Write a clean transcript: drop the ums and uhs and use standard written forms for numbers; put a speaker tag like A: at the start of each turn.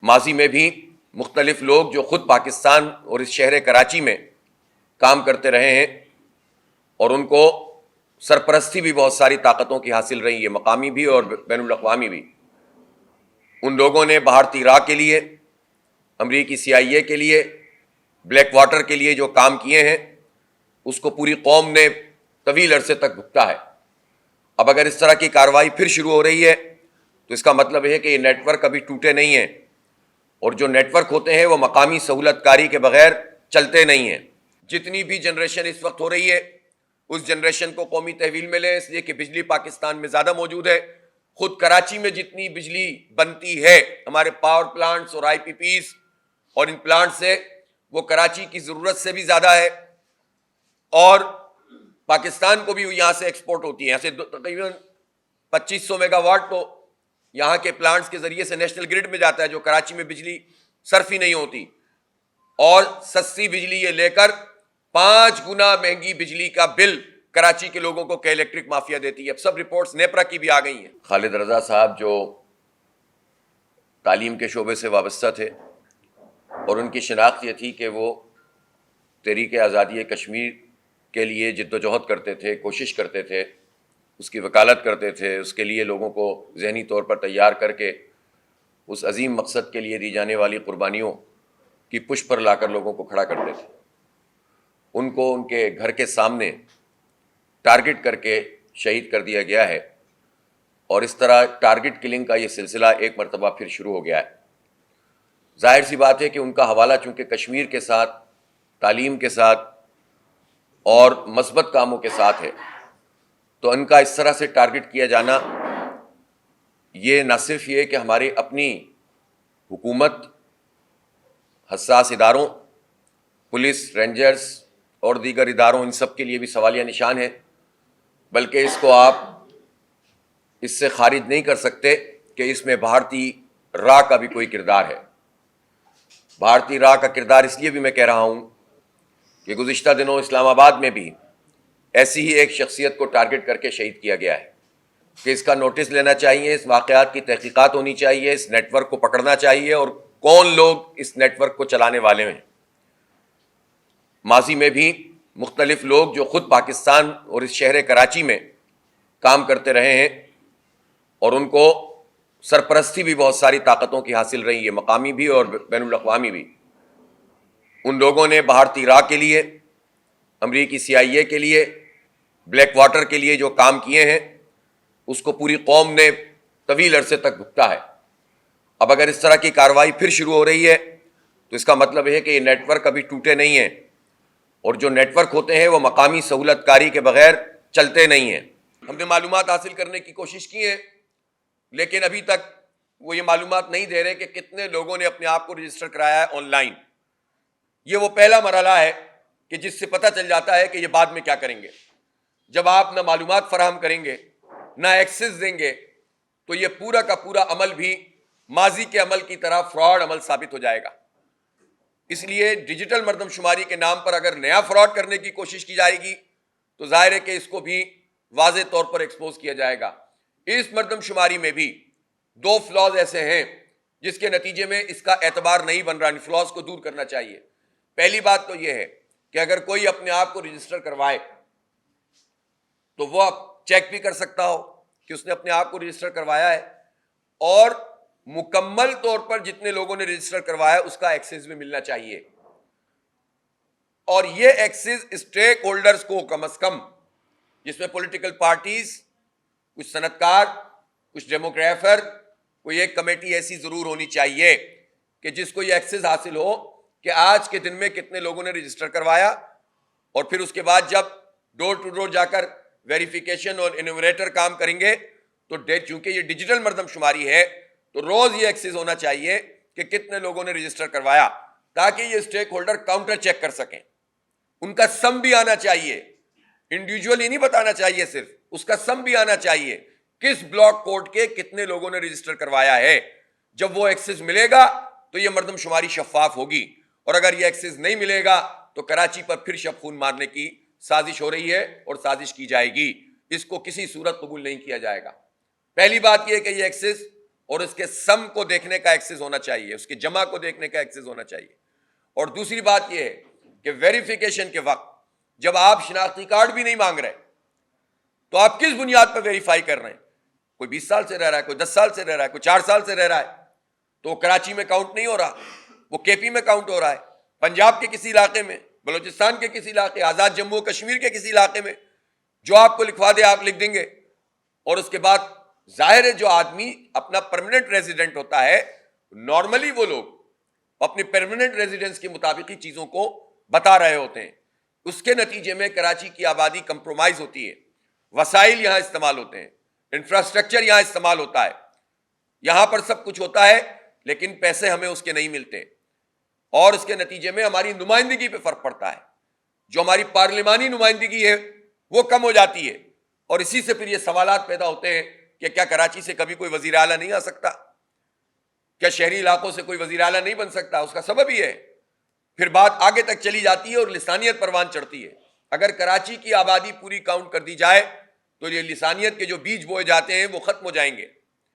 A: ماضی میں بھی مختلف لوگ جو خود پاکستان اور اس شہر کراچی میں کام کرتے رہے ہیں اور ان کو سرپرستی بھی بہت ساری طاقتوں کی حاصل رہی ہے، مقامی بھی اور بین الاقوامی بھی. ان لوگوں نے بھارتی راہ کے لیے، امریکی CIA کے لیے، بلیک واٹر کے لیے جو کام کیے ہیں اس کو پوری قوم نے طویل عرصے تک بھگتا ہے. اب اگر اس طرح کی کارروائی پھر شروع ہو رہی ہے تو اس کا مطلب ہے کہ یہ نیٹ ورک ابھی ٹوٹے نہیں ہیں، اور جو نیٹ ورک ہوتے ہیں وہ مقامی سہولت کاری کے بغیر چلتے نہیں ہیں. جتنی بھی جنریشن اس وقت ہو رہی ہے اس جنریشن کو قومی تحویل میں لیں، اس لیے کہ بجلی پاکستان میں زیادہ موجود ہے. خود کراچی میں جتنی بجلی بنتی ہے ہمارے پاور پلانٹس اور IPPs اور ان پلانٹ سے، وہ کراچی کی ضرورت سے بھی زیادہ ہے، اور پاکستان کو بھی یہاں سے ایکسپورٹ ہوتی ہے. یہاں سے تقریباً 2500 میگا واٹ تو یہاں کے پلانٹس کے ذریعے سے نیشنل گرڈ میں جاتا ہے، جو کراچی میں بجلی صرف ہی نہیں ہوتی. اور سستی بجلی یہ لے کر 5 گنا مہنگی بجلی کا بل کراچی کے لوگوں کو کہ الیکٹرک مافیا دیتی ہے. اب سب رپورٹس نیپرا کی بھی آ گئی ہیں. خالد رضا صاحب جو تعلیم کے شعبے سے وابستہ تھے اور ان کی شناخت یہ تھی کہ وہ تحریک آزادی کشمیر کے لیے جد و جہد کرتے تھے، کوشش کرتے تھے، اس کی وکالت کرتے تھے، اس کے لیے لوگوں کو ذہنی طور پر تیار کر کے اس عظیم مقصد کے لیے دی جانے والی قربانیوں کی پشت پر لا کر لوگوں کو کھڑا کرتے تھے. ان کو ان کے گھر کے سامنے ٹارگٹ کر کے شہید کر دیا گیا ہے، اور اس طرح ٹارگٹ کلنگ کا یہ سلسلہ ایک مرتبہ پھر شروع ہو گیا ہے. ظاہر سی بات ہے کہ ان کا حوالہ چونکہ کشمیر کے ساتھ، تعلیم کے ساتھ اور مثبت کاموں کے ساتھ ہے، تو ان کا اس طرح سے ٹارگٹ کیا جانا یہ نہ صرف یہ کہ ہماری اپنی حکومت، حساس اداروں، پولیس، رینجرز اور دیگر اداروں، ان سب کے لیے بھی سوالیہ نشان ہے، بلکہ اس کو آپ اس سے خارج نہیں کر سکتے کہ اس میں بھارتی راہ کا بھی کوئی کردار ہے. بھارتی راہ کا کردار اس لیے بھی میں کہہ رہا ہوں کہ گزشتہ دنوں اسلام آباد میں بھی ایسی ہی ایک شخصیت کو ٹارگٹ کر کے شہید کیا گیا ہے کہ اس کا نوٹس لینا چاہیے، اس واقعات کی تحقیقات ہونی چاہیے، اس نیٹ ورک کو پکڑنا چاہیے اور کون لوگ اس نیٹ ورک کو چلانے والے ہیں. ماضی میں بھی مختلف لوگ جو خود پاکستان اور اس شہر کراچی میں کام کرتے رہے ہیں اور ان کو سرپرستی بھی بہت ساری طاقتوں کی حاصل رہی ہے، مقامی بھی اور بین الاقوامی بھی. ان لوگوں نے بھارتی راہ کے لیے، امریکی CIA کے لیے، بلیک واٹر کے لیے جو کام کیے ہیں اس کو پوری قوم نے طویل عرصے تک بھگتا ہے. اب اگر اس طرح کی کارروائی پھر شروع ہو رہی ہے تو اس کا مطلب ہے کہ یہ نیٹ ورک ابھی ٹوٹے نہیں ہیں، اور جو نیٹ ورک ہوتے ہیں وہ مقامی سہولت کاری کے بغیر چلتے نہیں ہیں. ہم نے معلومات حاصل کرنے کی کوشش کی ہے، لیکن ابھی تک وہ یہ معلومات نہیں دے رہے کہ کتنے لوگوں نے اپنے آپ کو رجسٹر کرایا ہے آن لائن. یہ وہ پہلا مرحلہ ہے کہ جس سے پتہ چل جاتا ہے کہ یہ بعد میں کیا کریں گے. جب آپ نہ معلومات فراہم کریں گے، نہ ایکسس دیں گے، تو یہ پورا کا پورا عمل بھی ماضی کے عمل کی طرح فراڈ عمل ثابت ہو جائے گا. اس لیے ڈیجیٹل مردم شماری کے نام پر اگر نیا فراڈ کرنے کی کوشش کی جائے گی تو ظاہر ہے کہ اس کو بھی واضح طور پر ایکسپوز کیا جائے گا. اس مردم شماری میں بھی 2 فلاز ایسے ہیں جس کے نتیجے میں اس کا اعتبار نہیں بن رہا. ان فلاز کو دور کرنا چاہیے. پہلی بات تو یہ ہے کہ اگر کوئی اپنے آپ کو رجسٹر کروائے تو وہ چیک بھی کر سکتا ہو کہ اس نے اپنے آپ کو رجسٹر کروایا ہے، اور مکمل طور پر جتنے لوگوں نے رجسٹر کروایا اس کا ایکسس بھی ملنا چاہیے. اور یہ ایکسس اسٹیک ہولڈرز کو کم از کم، جس میں پولیٹیکل پارٹیز، کچھ صنعتکار، کچھ ڈیموگرافر، کوئی ایک کمیٹی ایسی ضرور ہونی چاہیے کہ جس کو یہ ایکسس حاصل ہو کہ آج کے دن میں کتنے لوگوں نے رجسٹر کروایا، اور پھر اس کے بعد جب ڈور ٹو ڈور جا کر ویریفیکیشن اور انیومریٹر کام کریں گے تو چونکہ یہ ڈیجیٹل مردم شماری ہے تو روز یہ ایکسس ہونا چاہیے کہ کتنے لوگوں نے رجسٹر کروایا، تاکہ یہ اسٹیک ہولڈر کاؤنٹر چیک کر سکیں. ان کا سم بھی آنا چاہیے، انڈیویجولی نہیں بتانا چاہیے، صرف اس کا سم بھی آنا چاہیے کس بلاک کوڈ کے کتنے لوگوں نے رجسٹر کروایا ہے. جب وہ ایکسس ملے گا تو یہ مردم شماری شفاف ہوگی، اور اگر یہ ایکسس نہیں ملے گا تو کراچی پر پھر شب خون مارنے کی سازش ہو رہی ہے اور سازش کی جائے گی. اس کو کسی صورت قبول نہیں کیا جائے گا. پہلی بات یہ کہ یہ ایکسس اور اس کے سم کو دیکھنے کا ایکسس ہونا چاہیے, اس کے جمع کو دیکھنے کا ایکسس ہونا چاہیے. اور دوسری بات یہ ہے کہ ویریفیکیشن کے وقت جب آپ شناختی کارڈ بھی نہیں مانگ رہے تو آپ کس بنیاد پر ویریفائی کر رہے ہیں؟ کوئی 20 سال سے رہ رہا ہے, کوئی 10 سال سے رہ رہا ہے, کوئی 4 سال سے رہ رہا ہے, تو وہ کراچی میں کاؤنٹ نہیں ہو رہا, وہ کے پی میں کاؤنٹ ہو رہا ہے, پنجاب کے کسی علاقے میں, بلوچستان کے کسی علاقے, آزاد جموں و کشمیر کے کسی علاقے میں. جو آپ کو لکھوا دے آپ لکھ دیں گے. اور اس کے بعد ظاہر ہے جو آدمی اپنا پرماننٹ ریزیڈنٹ ہوتا ہے, نارملی وہ لوگ اپنی پرماننٹ ریزیڈنس کے مطابق ہی چیزوں کو بتا رہے ہوتے ہیں. اس کے نتیجے میں کراچی کی آبادی کمپرومائز ہوتی ہے, وسائل یہاں استعمال ہوتے ہیں, انفراسٹرکچر یہاں استعمال ہوتا ہے, یہاں پر سب کچھ ہوتا ہے, لیکن پیسے ہمیں اس کے نہیں ملتے, اور اس کے نتیجے میں ہماری نمائندگی پہ فرق پڑتا ہے. جو ہماری پارلیمانی نمائندگی ہے وہ کم ہو جاتی ہے, اور اسی سے پھر یہ سوالات پیدا ہوتے ہیں کہ کیا کراچی سے کبھی کوئی وزیر اعلیٰ نہیں آ سکتا, کیا شہری علاقوں سے کوئی وزیر اعلیٰ نہیں بن سکتا. اس کا سبب یہ ہے, پھر بات آگے تک چلی جاتی ہے اور لسانیت پروان چڑھتی ہے. اگر کراچی کی آبادی پوری کاؤنٹ کر دی جائے تو یہ لسانیت کے جو بیج بوئے جاتے ہیں وہ ختم ہو جائیں گے.